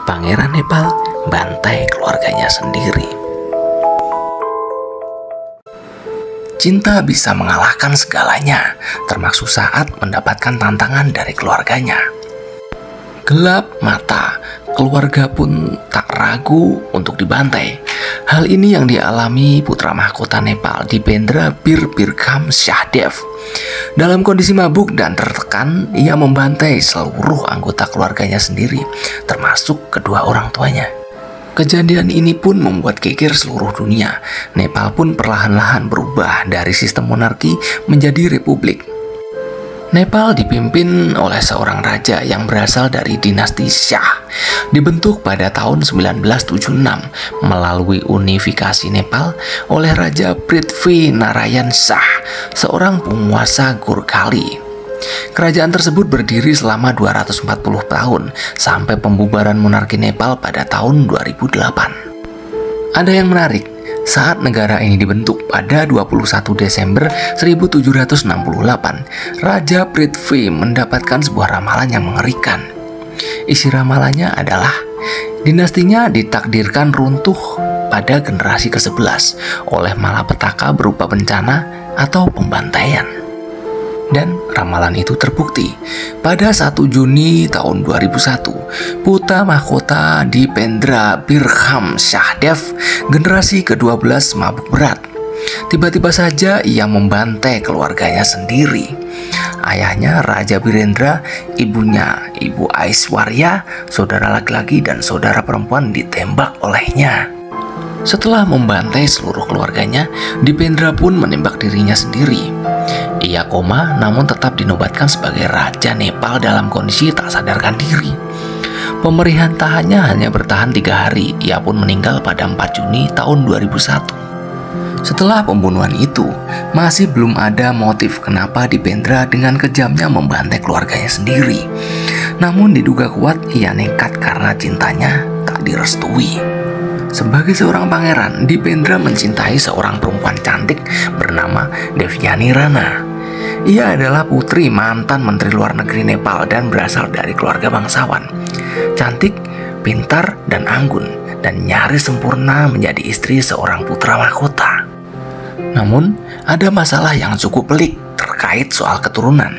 Pangeran Nepal bantai keluarganya sendiri. Cinta bisa mengalahkan segalanya, termasuk saat mendapatkan tantangan dari keluarganya. Gelap mata, keluarga pun tak ragu untuk dibantai. Hal ini yang dialami putra mahkota Nepal Dipendra Bir Birkham Shahdev. Dalam kondisi mabuk dan tertekan, ia membantai seluruh anggota keluarganya sendiri, termasuk kedua orang tuanya. Kejadian ini pun membuat geger seluruh dunia. Nepal pun perlahan-lahan berubah dari sistem monarki menjadi republik. Nepal dipimpin oleh seorang raja yang berasal dari dinasti Shah, dibentuk pada tahun 1976 melalui unifikasi Nepal oleh Raja Prithvi Narayan Shah, seorang penguasa Gurkhali. Kerajaan tersebut berdiri selama 240 tahun sampai pembubaran monarki Nepal pada tahun 2008. Ada yang menarik. Saat negara ini dibentuk pada 21 Desember 1768, Raja Prithvi mendapatkan sebuah ramalan yang mengerikan. Isi ramalannya adalah dinastinya ditakdirkan runtuh pada generasi ke-11 oleh malapetaka berupa bencana atau pembantaian. Dan ramalan itu terbukti. Pada 1 Juni tahun 2001, putra mahkota Dipendra Birkham Shahdev, generasi ke-12 mabuk berat. Tiba-tiba saja ia membantai keluarganya sendiri. Ayahnya Raja Birendra, ibunya Ibu Aishwarya, saudara laki-laki dan saudara perempuan ditembak olehnya. Setelah membantai seluruh keluarganya, Dipendra pun menembak dirinya sendiri. Ia koma namun tetap dinobatkan sebagai Raja Nepal dalam kondisi tak sadarkan diri. Pemerintahannya hanya bertahan 3 hari, ia pun meninggal pada 4 Juni tahun 2001. Setelah pembunuhan itu, masih belum ada motif kenapa Dipendra dengan kejamnya membantai keluarganya sendiri. Namun diduga kuat ia nekat karena cintanya tak direstui. Sebagai seorang pangeran, Dipendra mencintai seorang perempuan cantik bernama Devyani Rana. Ia adalah putri mantan Menteri Luar Negeri Nepal dan berasal dari keluarga bangsawan. Cantik, pintar, dan anggun, dan nyaris sempurna menjadi istri seorang putra mahkota. Namun, ada masalah yang cukup pelik terkait soal keturunan.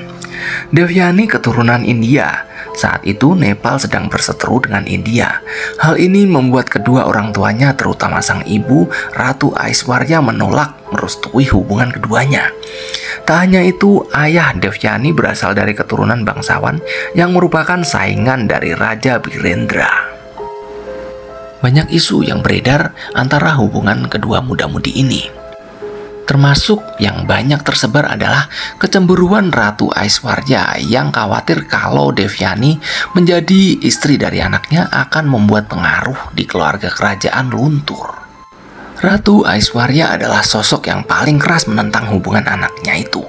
Devyani keturunan India. Saat itu Nepal sedang berseteru dengan India. Hal ini membuat kedua orang tuanya, terutama sang ibu Ratu Aishwarya, menolak merestui hubungan keduanya. Tak hanya itu, ayah Devyani berasal dari keturunan bangsawan yang merupakan saingan dari Raja Birendra. Banyak isu yang beredar antara hubungan kedua muda-mudi ini. Termasuk yang banyak tersebar adalah kecemburuan Ratu Aishwarya yang khawatir kalau Devyani menjadi istri dari anaknya akan membuat pengaruh di keluarga kerajaan luntur. Ratu Aishwarya adalah sosok yang paling keras menentang hubungan anaknya itu.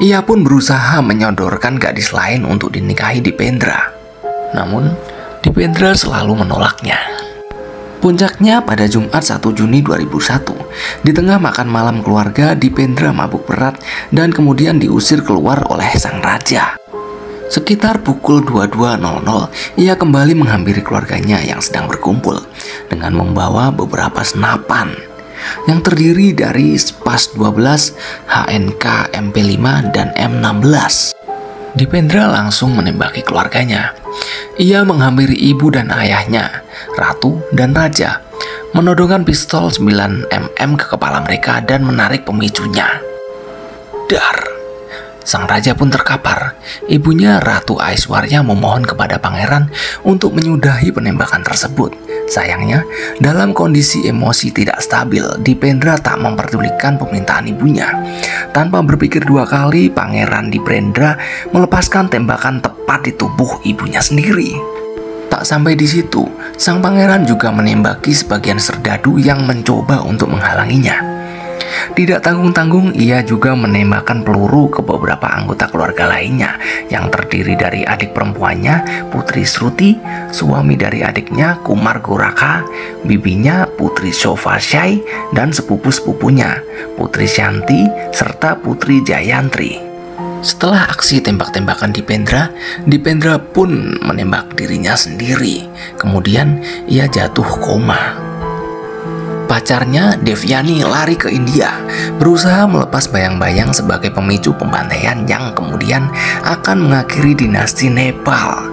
Ia pun berusaha menyodorkan gadis lain untuk dinikahi Dipendra. Namun, Dipendra selalu menolaknya. Puncaknya pada Jumat 1 Juni 2001, di tengah makan malam keluarga, Dipendra mabuk berat dan kemudian diusir keluar oleh sang raja. Sekitar pukul 22.00, ia kembali menghampiri keluarganya yang sedang berkumpul dengan membawa beberapa senapan yang terdiri dari Spas 12, HNK MP5, dan M16. Dipendra langsung menembaki keluarganya. Ia menghampiri ibu dan ayahnya, ratu dan raja, menodongkan pistol 9 mm ke kepala mereka dan menarik pemicunya. Dar! Sang raja pun terkapar. Ibunya Ratu Aishwarya memohon kepada pangeran untuk menyudahi penembakan tersebut. Sayangnya, dalam kondisi emosi tidak stabil, Dipendra tak memperdulikan permintaan ibunya. Tanpa berpikir 2 kali, Pangeran Dipendra melepaskan tembakan tepat di tubuh ibunya sendiri. Tak sampai di situ, sang pangeran juga menembaki sebagian serdadu yang mencoba untuk menghalanginya. Tidak tanggung-tanggung, ia juga menembakkan peluru ke beberapa anggota keluarga lainnya yang terdiri dari adik perempuannya, Putri Sruti, suami dari adiknya, Kumar Goraka, bibinya, Putri Shofashai, dan sepupu-sepupunya, Putri Shanti, serta Putri Jayantri. Setelah aksi tembak-tembakan Dipendra pun menembak dirinya sendiri. Kemudian ia jatuh koma. Pacarnya, Devyani, lari ke India, berusaha melepas bayang-bayang sebagai pemicu pembantaian yang kemudian akan mengakhiri dinasti Nepal.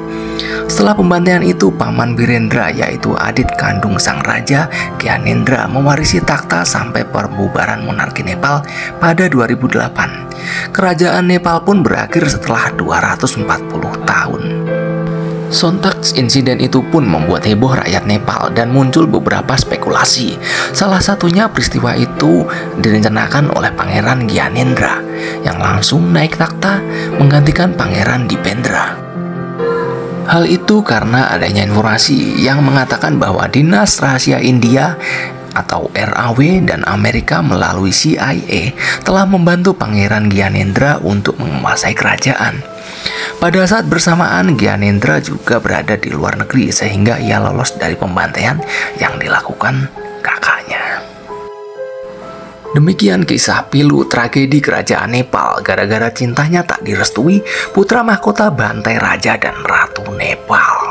Setelah pembantaian itu, paman Birendra, yaitu adik kandung sang raja, Gyanendra, mewarisi takhta sampai perbubaran monarki Nepal pada 2008. Kerajaan Nepal pun berakhir setelah 240 tahun. Sontak insiden itu pun membuat heboh rakyat Nepal dan muncul beberapa spekulasi. Salah satunya peristiwa itu direncanakan oleh Pangeran Gyanendra yang langsung naik takhta menggantikan Pangeran Dipendra. Hal itu karena adanya informasi yang mengatakan bahwa Dinas Rahasia India atau RAW dan Amerika melalui CIA telah membantu Pangeran Gyanendra untuk menguasai kerajaan. Pada saat bersamaan, Gyanendra juga berada di luar negeri sehingga ia lolos dari pembantaian yang dilakukan kakaknya. Demikian kisah pilu tragedi kerajaan Nepal. Gara-gara cintanya tak direstui, putra mahkota bantai raja dan ratu Nepal.